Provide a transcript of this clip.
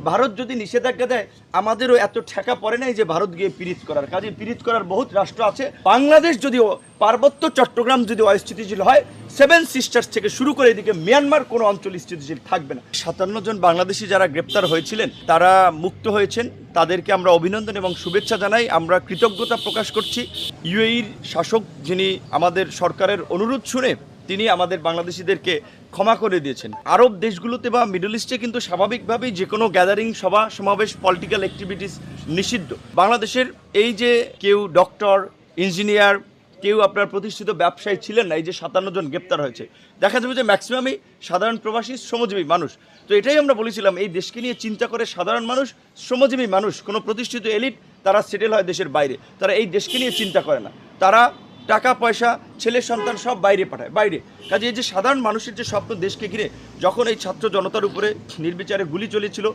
ভারত যদি নিষেধাজ্ঞা দেয় আমাদেরও এত ঠেকা পড়ে নাই যে ভারত গিয়ে পিরিচ করার কাজে পিরিচ করার বহুত রাষ্ট্র আছে। বাংলাদেশ যদি পার্বত্য চট্টগ্রাম যদি অস্থিতিশীল হয়, সেভেন সিস্টার্স থেকে শুরু করে এদিকে মিয়ানমার কোনো অঞ্চল স্থিতিশীল থাকবে না। 57 জন বাংলাদেশি যারা গ্রেপ্তার হয়েছিলেন তারা মুক্ত হয়েছেন, তাদেরকে আমরা অভিনন্দন এবং শুভেচ্ছা জানাই। আমরা কৃতজ্ঞতা প্রকাশ করছি। ইউএইর শাসক যিনি আমাদের সরকারের অনুরোধ শুনে তিনি আমাদের বাংলাদেশিদেরকে ক্ষমা করে দিয়েছেন। আরব দেশগুলোতে বা মিডল ইস্টে কিন্তু স্বাভাবিকভাবেই যে কোনো গ্যাদারিং, সভা সমাবেশ, পলিটিক্যাল অ্যাক্টিভিটিস নিষিদ্ধ। বাংলাদেশের এই যে কেউ ডক্টর, ইঞ্জিনিয়ার, কেউ আপনার প্রতিষ্ঠিত ব্যবসায়ী ছিলেন না, এই যে 57 জন গ্রেপ্তার হয়েছে, দেখা যাবে যে ম্যাক্সিমামই সাধারণ প্রবাসী শ্রমজীবী মানুষ। তো এটাই আমরা বলেছিলাম, এই দেশকে নিয়ে চিন্তা করে সাধারণ মানুষ, শ্রমজীবী মানুষ, কোনো প্রতিষ্ঠিত এলিট তারা সেটেল হয় দেশের বাইরে, তারা এই দেশকে নিয়ে চিন্তা করে না। তারা টাকা পয়সা, ছেলে সন্তান সব বাইরে পাঠায়, বাইরে। কাজে এই যে সাধারণ মানুষের যে স্বপ্ন দেশকে ঘিরে, যখন এই ছাত্র জনতার উপরে নির্বিচারে গুলি চলেছিল,